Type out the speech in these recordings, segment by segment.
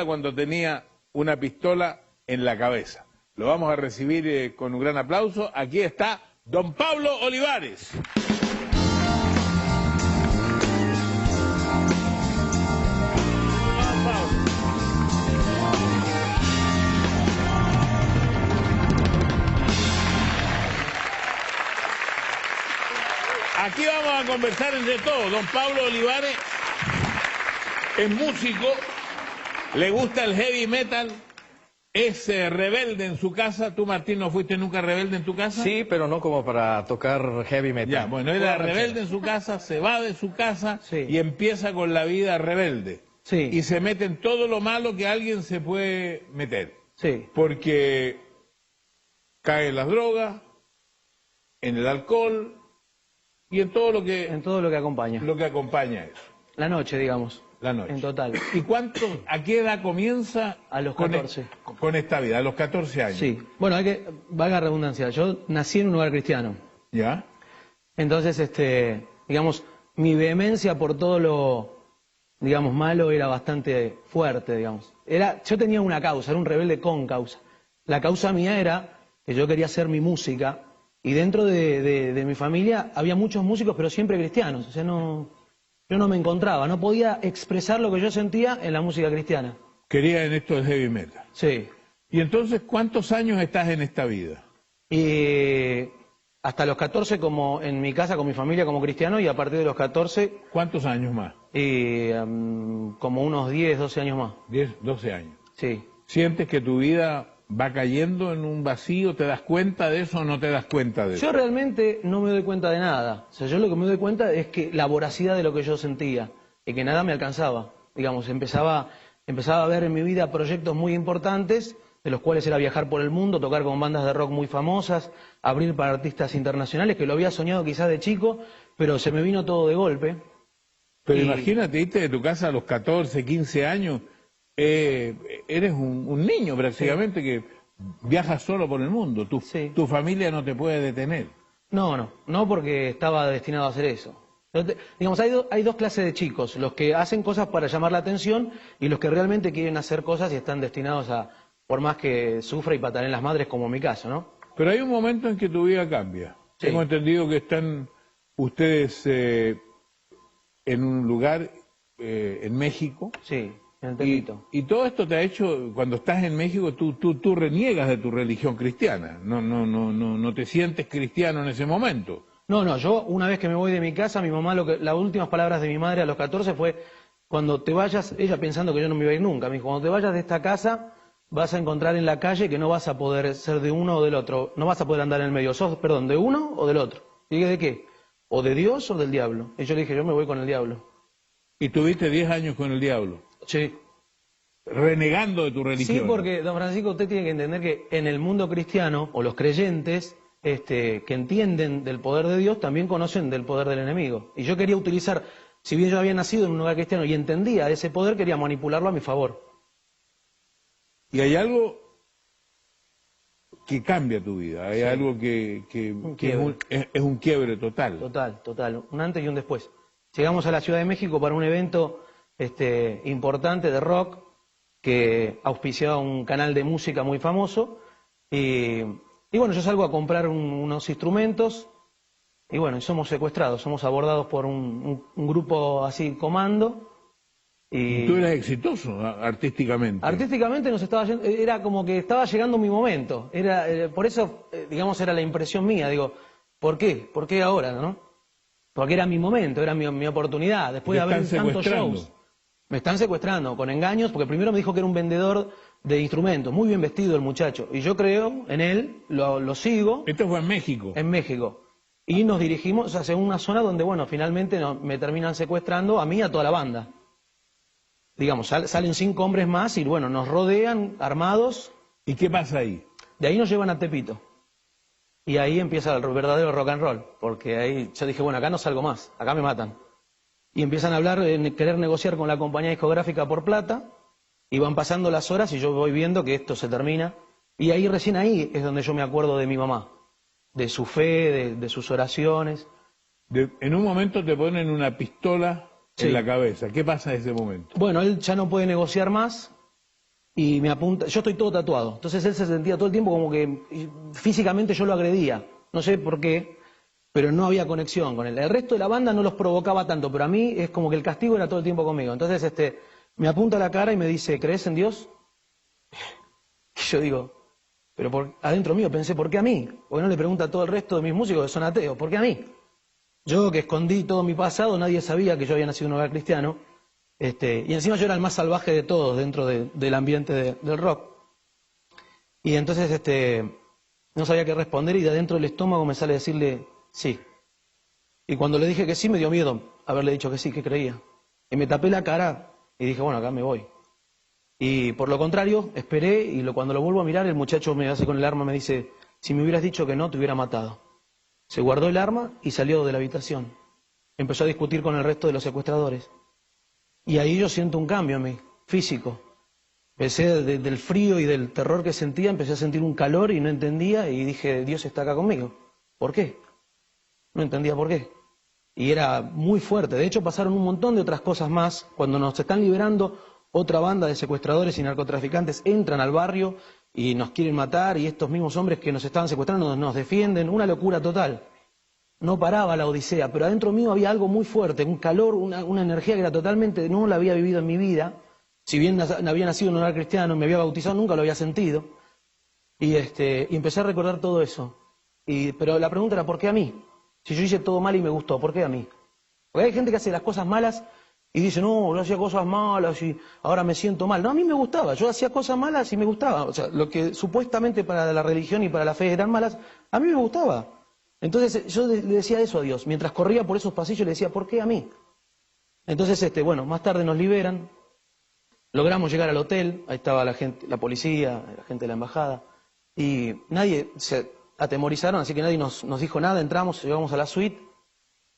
cuando tenía una pistola en la cabeza. Lo vamos a recibir con un gran aplauso. Aquí está don Pablo Olivares. Aquí vamos a conversar entre todos. Don Pablo Olivares es músico, le gusta el heavy metal, es rebelde en su casa. ¿Tú, Martín, no fuiste nunca rebelde en tu casa? Sí, pero no como para tocar heavy metal. Ya, bueno, era rebelde en su casa, se va de su casa y empieza con la vida rebelde. Sí. Y se mete en todo lo malo que alguien se puede meter. Sí. Porque cae en las drogas, en el alcohol y en todo lo que acompaña. Lo que acompaña eso. La noche, digamos. La noche. En total. ¿Y a qué edad comienza? A los 14. Con esta vida, a los 14 años. Sí. Bueno, valga la redundancia, yo nací en un hogar cristiano. ¿Ya? Entonces, digamos, mi vehemencia por todo lo, digamos, malo era bastante fuerte, digamos. Yo tenía una causa, era un rebelde con causa. La causa mía era que yo quería hacer mi música y dentro de mi familia había muchos músicos, pero siempre cristianos. O sea, yo no me encontraba, no podía expresar lo que yo sentía en la música cristiana. Quería en esto del heavy metal. Sí. ¿Y entonces cuántos años estás en esta vida? Hasta los 14 como en mi casa con mi familia como cristiano y a partir de los 14... ¿Cuántos años más? Como unos 10, 12 años más. 10, 12 años. Sí. ¿Sientes que tu vida va cayendo en un vacío? ¿Te das cuenta de eso o no te das cuenta de eso? Yo realmente no me doy cuenta de nada. O sea, yo lo que me doy cuenta es que la voracidad de lo que yo sentía y que nada me alcanzaba. Digamos, empezaba a ver en mi vida proyectos muy importantes, de los cuales era viajar por el mundo, tocar con bandas de rock muy famosas, abrir para artistas internacionales, que lo había soñado quizás de chico, pero se me vino todo de golpe. Pero imagínate, irte de tu casa a los 14, 15 años, eres un niño prácticamente, sí, que viajas solo por el mundo. Tu familia no te puede detener. No porque estaba destinado a hacer eso. Digamos, hay dos clases de chicos, los que hacen cosas para llamar la atención y los que realmente quieren hacer cosas y están destinados a, por más que sufra y pataleen las madres, como en mi caso, ¿no? Pero hay un momento en que tu vida cambia. Sí. Hemos entendido que están ustedes en un lugar en México. Sí, en el Tepito. Y todo esto te ha hecho, cuando estás en México, tú reniegas de tu religión cristiana. No te sientes cristiano en ese momento. No, yo una vez que me voy de mi casa, mi mamá, las últimas palabras de mi madre a los 14 fue: cuando te vayas, ella pensando que yo no me iba a ir nunca, me dijo, cuando te vayas de esta casa, vas a encontrar en la calle que no vas a poder ser de uno o del otro, no vas a poder andar en el medio, perdón, de uno o del otro. Y dije, ¿de qué? ¿O de Dios o del diablo? Y yo le dije, yo me voy con el diablo. ¿Y tuviste 10 años con el diablo? Sí. Renegando de tu religión. Sí, porque, don Francisco, usted tiene que entender que en el mundo cristiano, o los creyentes, que entienden del poder de Dios, también conocen del poder del enemigo. Y yo quería utilizar, si bien yo había nacido en un lugar cristiano y entendía ese poder, quería manipularlo a mi favor. Y hay algo que cambia tu vida, hay algo que es un quiebre total. Total, un antes y un después. Llegamos a la Ciudad de México para un evento importante de rock que auspiciaba un canal de música muy famoso y bueno, yo salgo a comprar unos instrumentos y bueno, somos secuestrados, somos abordados por un grupo así comando. Y tú eras exitoso artísticamente. Artísticamente era como que estaba llegando mi momento. Por eso, digamos, era la impresión mía. Digo, ¿por qué? ¿Por qué ahora, no? Porque era mi momento, era mi oportunidad. Después de haber tantos shows. Me están secuestrando con engaños, porque primero me dijo que era un vendedor de instrumentos, muy bien vestido el muchacho. Y yo creo en él, lo sigo. ¿Esto fue en México? En México. Y nos dirigimos hacia una zona donde, bueno, finalmente me terminan secuestrando a mí y a toda la banda. Digamos, salen 5 hombres más y bueno, nos rodean armados. ¿Y qué pasa ahí? De ahí nos llevan a Tepito. Y ahí empieza el verdadero rock and roll. Porque ahí yo dije, bueno, acá no salgo más, acá me matan. Y empiezan a hablar, querer negociar con la compañía discográfica por plata. Y van pasando las horas y yo voy viendo que esto se termina. Y ahí, recién ahí, es donde yo me acuerdo de mi mamá. De su fe, de sus oraciones. En un momento te ponen una pistola en la cabeza. ¿Qué pasa en ese momento? Bueno, él ya no puede negociar más y me apunta, yo estoy todo tatuado, entonces él se sentía todo el tiempo como que físicamente yo lo agredía, no sé por qué, pero no había conexión con él. El resto de la banda no los provocaba tanto, pero a mí es como que el castigo era todo el tiempo conmigo. Entonces me apunta a la cara y me dice, ¿crees en Dios? Y yo digo, pero adentro mío pensé, ¿por qué a mí? Porque no le pregunta a todo el resto de mis músicos que son ateos, ¿por qué a mí? Yo que escondí todo mi pasado, nadie sabía que yo había nacido en un hogar cristiano, y encima yo era el más salvaje de todos dentro del ambiente del rock. Y entonces no sabía qué responder y de adentro del estómago me sale decirle sí. Y cuando le dije que sí me dio miedo haberle dicho que sí, que creía. Y me tapé la cara y dije, bueno, acá me voy. Y por lo contrario, esperé y cuando lo vuelvo a mirar, el muchacho me hace con el arma, me dice, si me hubieras dicho que no, te hubiera matado. Se guardó el arma y salió de la habitación. Empezó a discutir con el resto de los secuestradores. Y ahí yo siento un cambio en mí, físico. Empecé del frío y del terror que sentía, empecé a sentir un calor y no entendía y dije, Dios está acá conmigo. ¿Por qué? No entendía por qué. Y era muy fuerte. De hecho, pasaron un montón de otras cosas más. Cuando nos están liberando, otra banda de secuestradores y narcotraficantes entran al barrio y nos quieren matar y estos mismos hombres que nos estaban secuestrando nos defienden. Una locura total. No paraba la odisea, pero adentro mío había algo muy fuerte, un calor, una energía que era totalmente, no la había vivido en mi vida. Si bien había nacido en un hogar cristiano, me había bautizado, nunca lo había sentido. Y empecé a recordar todo eso. Pero la pregunta era, ¿por qué a mí? Si yo hice todo mal y me gustó, ¿por qué a mí? Porque hay gente que hace las cosas malas y dice, no, yo hacía cosas malas y ahora me siento mal. No, a mí me gustaba, yo hacía cosas malas y me gustaba. O sea, lo que supuestamente para la religión y para la fe eran malas, a mí me gustaba. Entonces yo le decía eso a Dios. Mientras corría por esos pasillos le decía, ¿por qué a mí? Entonces, bueno, más tarde nos liberan. Logramos llegar al hotel, ahí estaba la gente, la policía, la gente de la embajada, y nadie se atemorizaron, así que nadie nos dijo nada, entramos, llegamos a la suite,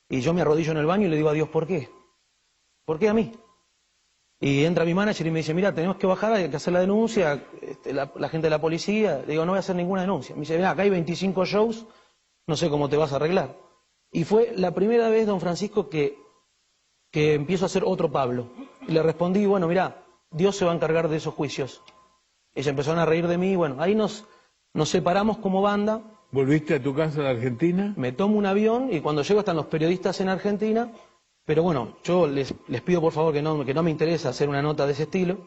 y yo me arrodillo en el baño y le digo a Dios, ¿por qué? ¿Por qué a mí? Y entra mi manager y me dice, mira, tenemos que bajar, hay que hacer la denuncia, la gente de la policía, le digo, no voy a hacer ninguna denuncia. Me dice, mira, acá hay 25 shows, no sé cómo te vas a arreglar. Y fue la primera vez, don Francisco, que empiezo a hacer otro Pablo. Y le respondí, bueno, mira, Dios se va a encargar de esos juicios. Ellos empezaron a reír de mí, bueno, ahí nos separamos como banda. ¿Volviste a tu casa en Argentina? Me tomo un avión y cuando llego están los periodistas en Argentina, pero bueno, yo les pido por favor que no me interesa hacer una nota de ese estilo.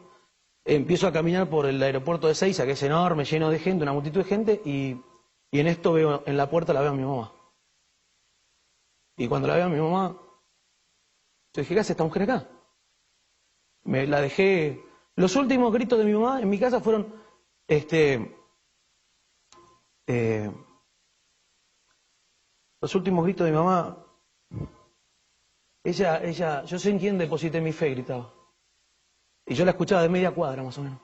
Empiezo a caminar por el aeropuerto de Ezeiza, que es enorme, lleno de gente, una multitud de gente, y en esto veo, en la puerta la veo a mi mamá. Y cuando la veo a mi mamá, yo dije, ¿qué hace esta mujer acá? Me la dejé. Los últimos gritos de mi mamá en mi casa fueron, los últimos gritos de mi mamá, ella, yo sé en quién deposité mi fe, gritaba. Y yo la escuchaba de media cuadra más o menos.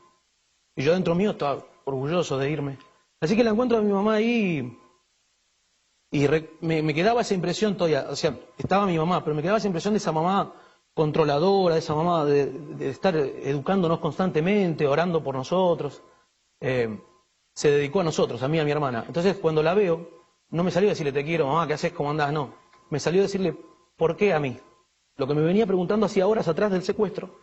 Y yo dentro mío estaba orgulloso de irme. Así que la encuentro a mi mamá ahí y me quedaba esa impresión todavía, o sea, estaba mi mamá, pero me quedaba esa impresión de esa mamá controladora, de esa mamá de estar educándonos constantemente, orando por nosotros. Se dedicó a nosotros, a mí y a mi hermana. Entonces cuando la veo, no me salió a decirle te quiero, mamá, ¿qué haces? ¿Cómo andás? No, me salió a decirle ¿por qué a mí? Lo que me venía preguntando hacía horas atrás del secuestro.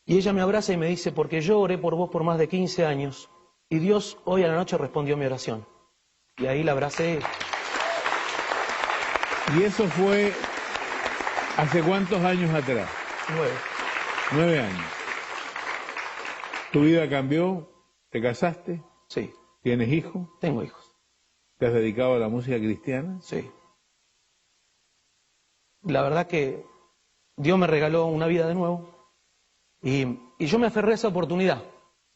Y ella me abraza y me dice, porque yo oré por vos por más de 15 años y Dios hoy a la noche respondió mi oración. Y ahí la abracé. ¿Y eso fue hace cuántos años atrás? 9. 9 años. ¿Tu vida cambió? ¿Te casaste? Sí. ¿Tienes hijos? Tengo hijos. ¿Te has dedicado a la música cristiana? Sí. La verdad que Dios me regaló una vida de nuevo y yo me aferré a esa oportunidad.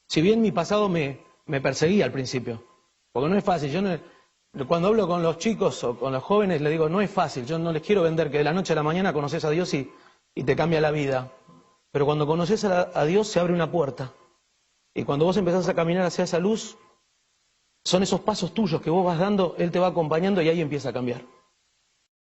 Si bien mi pasado me perseguía al principio, porque no es fácil. Cuando hablo con los chicos o con los jóvenes les digo, no es fácil, yo no les quiero vender que de la noche a la mañana conoces a Dios y te cambia la vida. Pero cuando conoces a Dios se abre una puerta. Y cuando vos empezás a caminar hacia esa luz, son esos pasos tuyos que vos vas dando, Él te va acompañando y ahí empieza a cambiar.